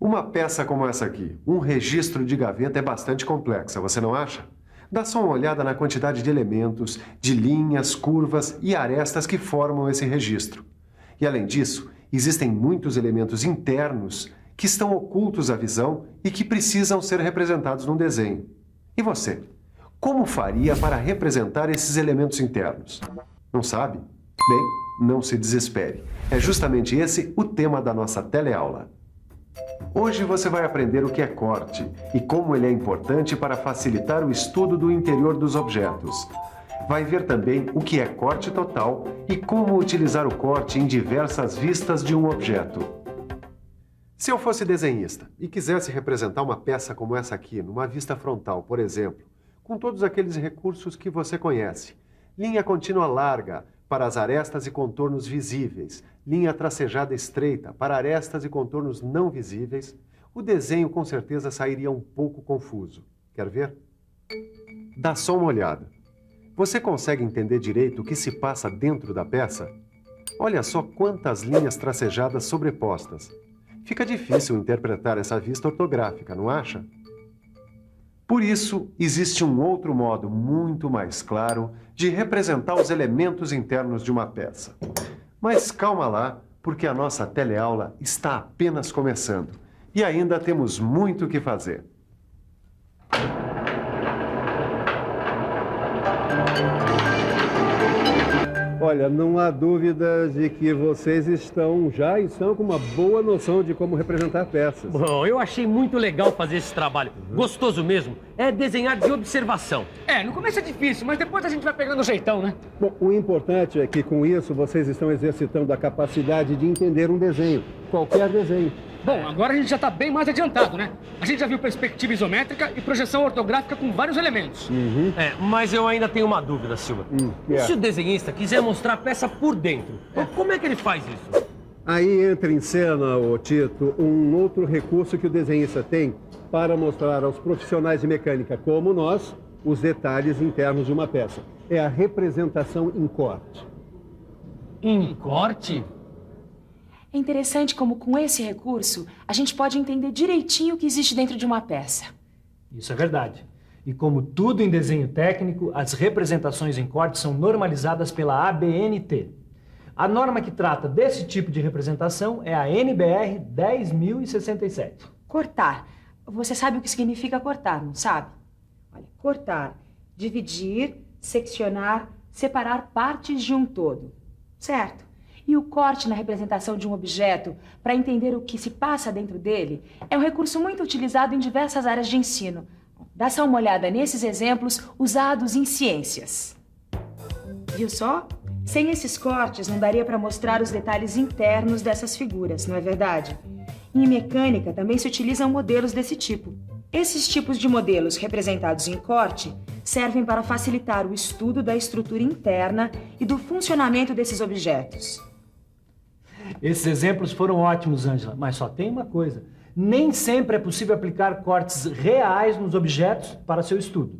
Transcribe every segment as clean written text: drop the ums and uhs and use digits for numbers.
Uma peça como essa aqui, um registro de gaveta, é bastante complexa, você não acha? Dá só uma olhada na quantidade de elementos, de linhas, curvas e arestas que formam esse registro. E além disso, existem muitos elementos internos que estão ocultos à visão e que precisam ser representados num desenho. E você? Como faria para representar esses elementos internos? Não sabe? Bem, não se desespere. É justamente esse o tema da nossa teleaula. Hoje você vai aprender o que é corte e como ele é importante para facilitar o estudo do interior dos objetos. Vai ver também o que é corte total e como utilizar o corte em diversas vistas de um objeto. Se eu fosse desenhista e quisesse representar uma peça como essa aqui, numa vista frontal, por exemplo, com todos aqueles recursos que você conhece, linha contínua larga para as arestas e contornos visíveis, linha tracejada estreita para arestas e contornos não visíveis, o desenho com certeza sairia um pouco confuso. Quer ver? Dá só uma olhada. Você consegue entender direito o que se passa dentro da peça? Olha só quantas linhas tracejadas sobrepostas. Fica difícil interpretar essa vista ortográfica, não acha? Por isso, existe um outro modo muito mais claro de representar os elementos internos de uma peça. Mas calma lá, porque a nossa teleaula está apenas começando e ainda temos muito o que fazer. Olha, não há dúvidas de que vocês estão com uma boa noção de como representar peças. Bom, eu achei muito legal fazer esse trabalho. Gostoso mesmo. É desenhar de observação. No começo é difícil, mas depois a gente vai pegando o jeitão, né? Bom, o importante é que com isso vocês estão exercitando a capacidade de entender um desenho, qualquer desenho. Bom, agora a gente já está bem mais adiantado, né? A gente já viu perspectiva isométrica e projeção ortográfica com vários elementos. Mas eu ainda tenho uma dúvida, Silva. E se o desenhista quiser mostrar a peça por dentro, como é que ele faz isso? Aí entra em cena, ô Tito, um outro recurso que o desenhista tem para mostrar aos profissionais de mecânica, como nós, os detalhes internos de uma peça. É a representação em corte. Em corte? É interessante como, com esse recurso, a gente pode entender direitinho o que existe dentro de uma peça. Isso é verdade. E como tudo em desenho técnico, as representações em corte são normalizadas pela ABNT. A norma que trata desse tipo de representação é a NBR 10.067. Cortar. Você sabe o que significa cortar, não sabe? Olha, cortar, dividir, seccionar, separar partes de um todo. Certo? E o corte na representação de um objeto, para entender o que se passa dentro dele, é um recurso muito utilizado em diversas áreas de ensino. Dá só uma olhada nesses exemplos usados em ciências. Viu só? Sem esses cortes, não daria para mostrar os detalhes internos dessas figuras, não é verdade? Em mecânica, também se utilizam modelos desse tipo. Esses tipos de modelos representados em corte servem para facilitar o estudo da estrutura interna e do funcionamento desses objetos. Esses exemplos foram ótimos, Ângela, mas só tem uma coisa. Nem sempre é possível aplicar cortes reais nos objetos para seu estudo.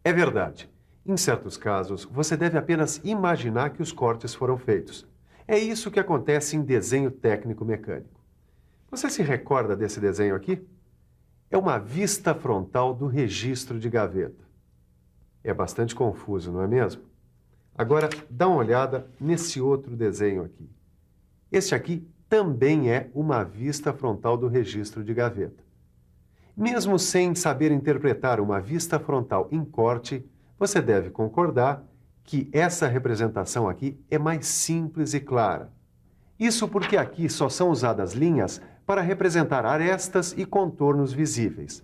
É verdade. Em certos casos, você deve apenas imaginar que os cortes foram feitos. É isso que acontece em desenho técnico mecânico. Você se recorda desse desenho aqui? É uma vista frontal do registro de gaveta. É bastante confuso, não é mesmo? Agora, dá uma olhada nesse outro desenho aqui. Este aqui também é uma vista frontal do registro de gaveta. Mesmo sem saber interpretar uma vista frontal em corte, você deve concordar que essa representação aqui é mais simples e clara. Isso porque aqui só são usadas linhas para representar arestas e contornos visíveis.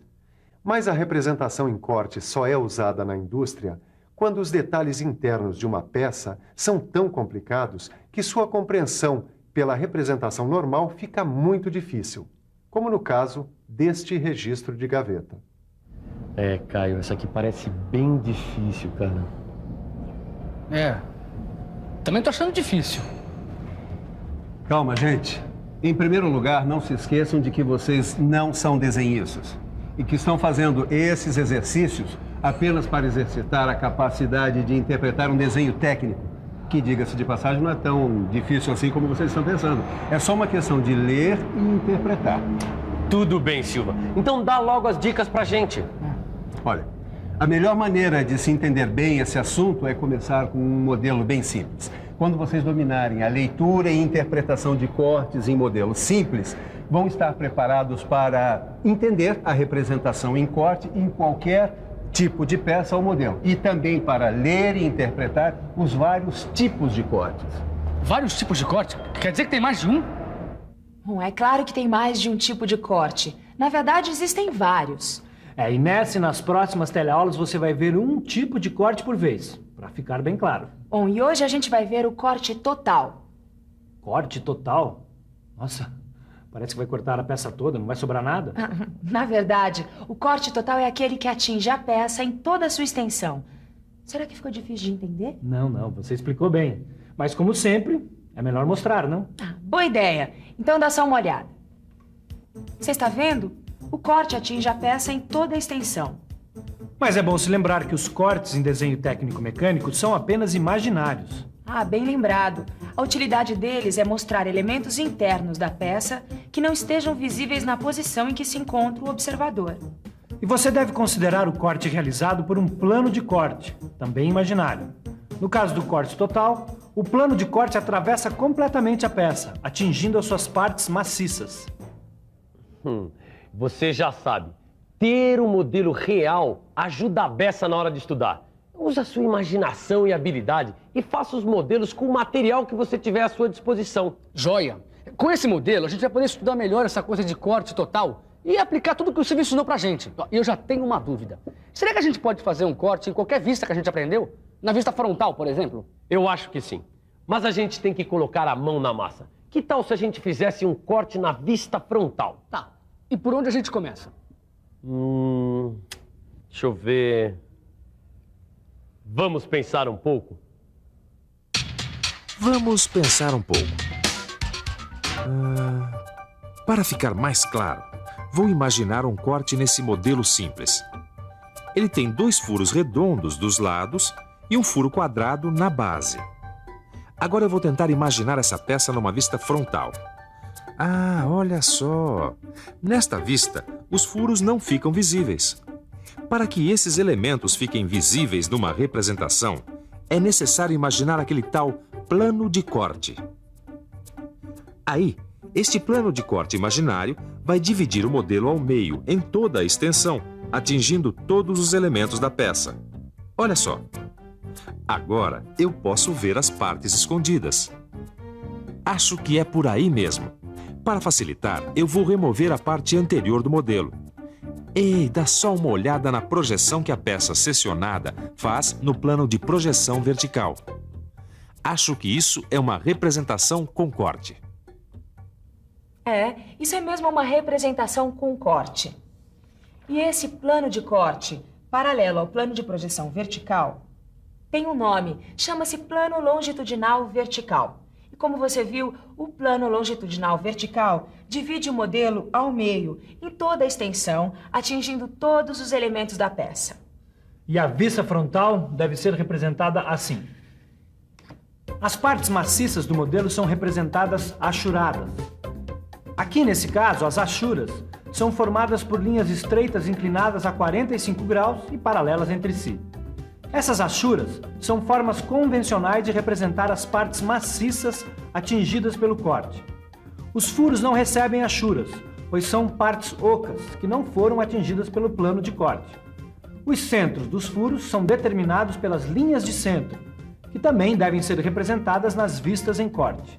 Mas a representação em corte só é usada na indústria quando os detalhes internos de uma peça são tão complicados que sua compreensão pela representação normal fica muito difícil, como no caso deste registro de gaveta. Caio, essa aqui parece bem difícil, cara. Também tô achando difícil. Calma, gente. Em primeiro lugar, não se esqueçam de que vocês não são desenhistas e que estão fazendo esses exercícios apenas para exercitar a capacidade de interpretar um desenho técnico que, diga-se de passagem, não é tão difícil assim como vocês estão pensando. É só uma questão de ler e interpretar. Tudo bem, Silva. Então dá logo as dicas pra gente. Olha, a melhor maneira de se entender bem esse assunto é começar com um modelo bem simples. Quando vocês dominarem a leitura e interpretação de cortes em modelos simples, vão estar preparados para entender a representação em corte em qualquer tipo de peça ou modelo. E também para ler e interpretar os vários tipos de cortes. Vários tipos de corte? Quer dizer que tem mais de um? Bom, é claro que tem mais de um tipo de corte. Na verdade, existem vários. E nessa e nas próximas teleaulas você vai ver um tipo de corte por vez, para ficar bem claro. Bom, e hoje a gente vai ver o corte total. Corte total? Nossa, parece que vai cortar a peça toda, não vai sobrar nada. Na verdade, o corte total é aquele que atinge a peça em toda a sua extensão. Será que ficou difícil de entender? Não, você explicou bem. Mas como sempre, é melhor mostrar, não? Boa ideia. Então dá só uma olhada. Você está vendo? O corte atinge a peça em toda a extensão. Mas é bom se lembrar que os cortes em desenho técnico-mecânico são apenas imaginários. Bem lembrado. A utilidade deles é mostrar elementos internos da peça que não estejam visíveis na posição em que se encontra o observador. E você deve considerar o corte realizado por um plano de corte, também imaginário. No caso do corte total, o plano de corte atravessa completamente a peça, atingindo as suas partes maciças. Você já sabe, ter um modelo real ajuda a beça na hora de estudar. Usa a sua imaginação e habilidade e faça os modelos com o material que você tiver à sua disposição. Joia! Com esse modelo, a gente vai poder estudar melhor essa coisa de corte total e aplicar tudo que o Silvio ensinou pra gente. E eu já tenho uma dúvida. Será que a gente pode fazer um corte em qualquer vista que a gente aprendeu? Na vista frontal, por exemplo? Eu acho que sim. Mas a gente tem que colocar a mão na massa. Que tal se a gente fizesse um corte na vista frontal? Tá. E por onde a gente começa? Deixa eu ver... Vamos pensar um pouco? Vamos pensar um pouco. Para ficar mais claro, vou imaginar um corte nesse modelo simples. Ele tem 2 furos redondos dos lados e um furo quadrado na base. Agora eu vou tentar imaginar essa peça numa vista frontal. Olha só! Nesta vista, os furos não ficam visíveis. Para que esses elementos fiquem visíveis numa representação, é necessário imaginar aquele tal plano de corte. Aí, este plano de corte imaginário vai dividir o modelo ao meio, em toda a extensão, atingindo todos os elementos da peça. Olha só. Agora eu posso ver as partes escondidas. Acho que é por aí mesmo. Para facilitar, eu vou remover a parte anterior do modelo. Ei, dá só uma olhada na projeção que a peça seccionada faz no plano de projeção vertical. Acho que isso é uma representação com corte. Isso é mesmo uma representação com corte. E esse plano de corte, paralelo ao plano de projeção vertical, tem um nome, chama-se plano longitudinal vertical. E como você viu, o plano longitudinal vertical divide o modelo ao meio, em toda a extensão, atingindo todos os elementos da peça. E a vista frontal deve ser representada assim. As partes maciças do modelo são representadas achuradas. Aqui, nesse caso, as achuras são formadas por linhas estreitas inclinadas a 45 graus e paralelas entre si. Essas achuras são formas convencionais de representar as partes maciças atingidas pelo corte. Os furos não recebem achuras, pois são partes ocas que não foram atingidas pelo plano de corte. Os centros dos furos são determinados pelas linhas de centro, que também devem ser representadas nas vistas em corte.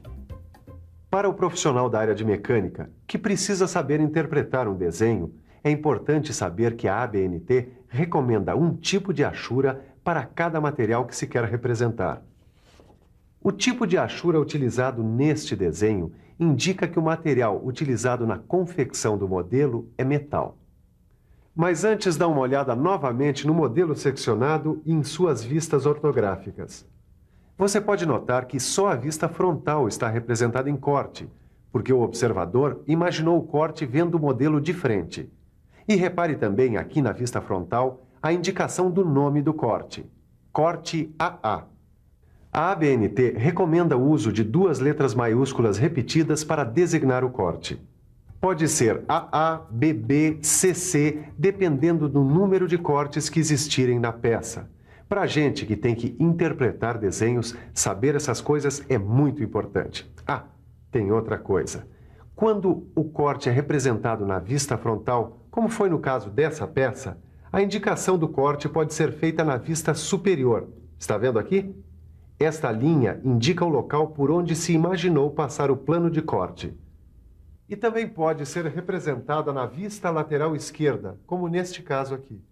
Para o profissional da área de mecânica, que precisa saber interpretar um desenho, é importante saber que a ABNT recomenda um tipo de achura para cada material que se quer representar. O tipo de achura utilizado neste desenho indica que o material utilizado na confecção do modelo é metal. Mas antes, dá uma olhada novamente no modelo seccionado e em suas vistas ortográficas. Você pode notar que só a vista frontal está representada em corte, porque o observador imaginou o corte vendo o modelo de frente. E repare também aqui na vista frontal a indicação do nome do corte, corte AA. A ABNT recomenda o uso de 2 letras maiúsculas repetidas para designar o corte. Pode ser AA, BB, CC, dependendo do número de cortes que existirem na peça. Para a gente que tem que interpretar desenhos, saber essas coisas é muito importante. Ah, tem outra coisa. Quando o corte é representado na vista frontal, como foi no caso dessa peça, a indicação do corte pode ser feita na vista superior. Está vendo aqui? Esta linha indica o local por onde se imaginou passar o plano de corte. E também pode ser representada na vista lateral esquerda, como neste caso aqui.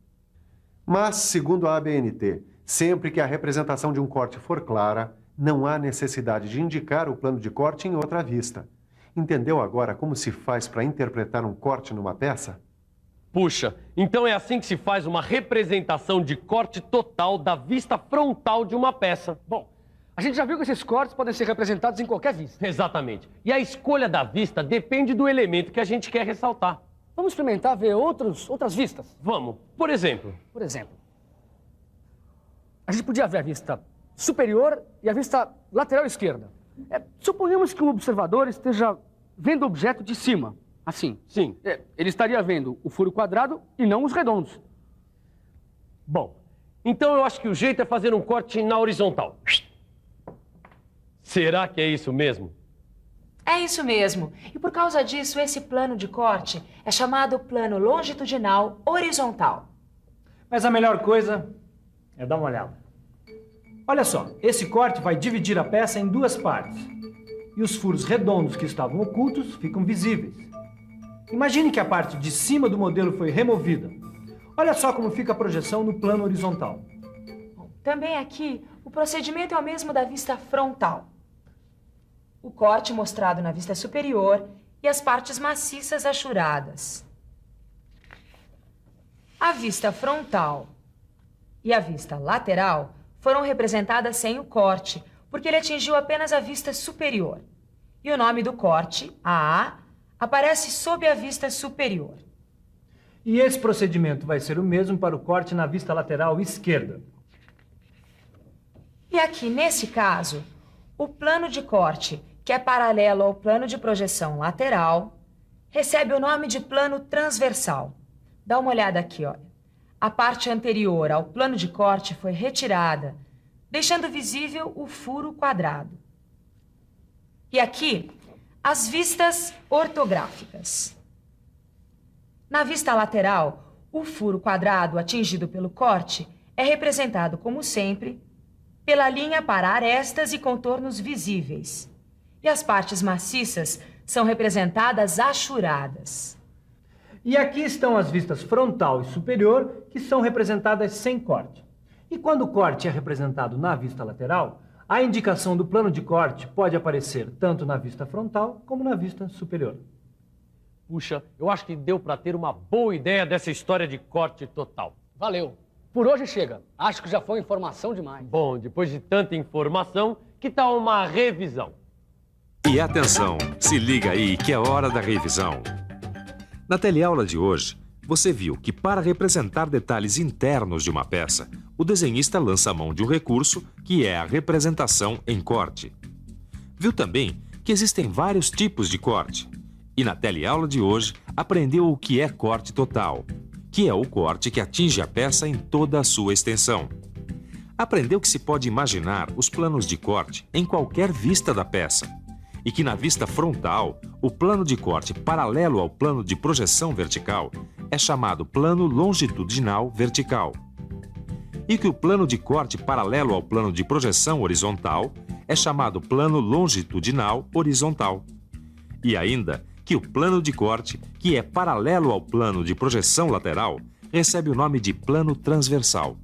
Mas, segundo a ABNT, sempre que a representação de um corte for clara, não há necessidade de indicar o plano de corte em outra vista. Entendeu agora como se faz para interpretar um corte numa peça? Puxa, então é assim que se faz uma representação de corte total da vista frontal de uma peça. Bom, a gente já viu que esses cortes podem ser representados em qualquer vista. Exatamente. E a escolha da vista depende do elemento que a gente quer ressaltar. Vamos experimentar ver outras vistas? Vamos. Por exemplo, a gente podia ver a vista superior e a vista lateral esquerda. Suponhamos que o observador esteja vendo o objeto de cima, assim. Sim. Ele estaria vendo o furo quadrado e não os redondos. Bom, então eu acho que o jeito é fazer um corte na horizontal. Será que é isso mesmo? É isso mesmo. E por causa disso, esse plano de corte é chamado plano longitudinal horizontal. Mas a melhor coisa é dar uma olhada. Olha só, esse corte vai dividir a peça em 2 partes. E os furos redondos que estavam ocultos ficam visíveis. Imagine que a parte de cima do modelo foi removida. Olha só como fica a projeção no plano horizontal. Também aqui, o procedimento é o mesmo da vista frontal. O corte mostrado na vista superior e as partes maciças achuradas. A vista frontal e a vista lateral foram representadas sem o corte, porque ele atingiu apenas a vista superior. E o nome do corte, AA, aparece sob a vista superior. E esse procedimento vai ser o mesmo para o corte na vista lateral esquerda. E aqui, nesse caso, o plano de corte, que é paralelo ao plano de projeção lateral, recebe o nome de plano transversal. Dá uma olhada aqui, olha. A parte anterior ao plano de corte foi retirada, deixando visível o furo quadrado. E aqui, as vistas ortográficas. Na vista lateral, o furo quadrado atingido pelo corte é representado, como sempre, pela linha para arestas e contornos visíveis. E as partes maciças são representadas achuradas. E aqui estão as vistas frontal e superior, que são representadas sem corte. E quando o corte é representado na vista lateral, a indicação do plano de corte pode aparecer tanto na vista frontal como na vista superior. Puxa, eu acho que deu para ter uma boa ideia dessa história de corte total. Valeu. Por hoje chega. Acho que já foi informação demais. Bom, depois de tanta informação, que tal uma revisão? E atenção, se liga aí que é hora da revisão. Na teleaula de hoje, você viu que para representar detalhes internos de uma peça, o desenhista lança a mão de um recurso que é a representação em corte. Viu também que existem vários tipos de corte. E na teleaula de hoje, aprendeu o que é corte total, que é o corte que atinge a peça em toda a sua extensão. Aprendeu que se pode imaginar os planos de corte em qualquer vista da peça, e que na vista frontal, o plano de corte paralelo ao plano de projeção vertical é chamado plano longitudinal vertical. E que o plano de corte paralelo ao plano de projeção horizontal é chamado plano longitudinal horizontal. E ainda que o plano de corte, que é paralelo ao plano de projeção lateral, recebe o nome de plano transversal.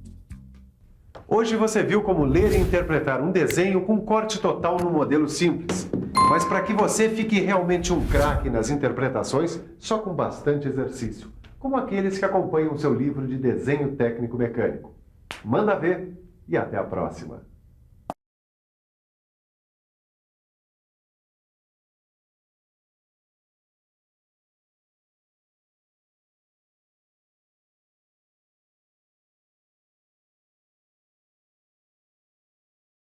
Hoje você viu como ler e interpretar um desenho com corte total no modelo simples. Mas para que você fique realmente um craque nas interpretações, só com bastante exercício, como aqueles que acompanham o seu livro de desenho técnico mecânico. Manda ver e até a próxima!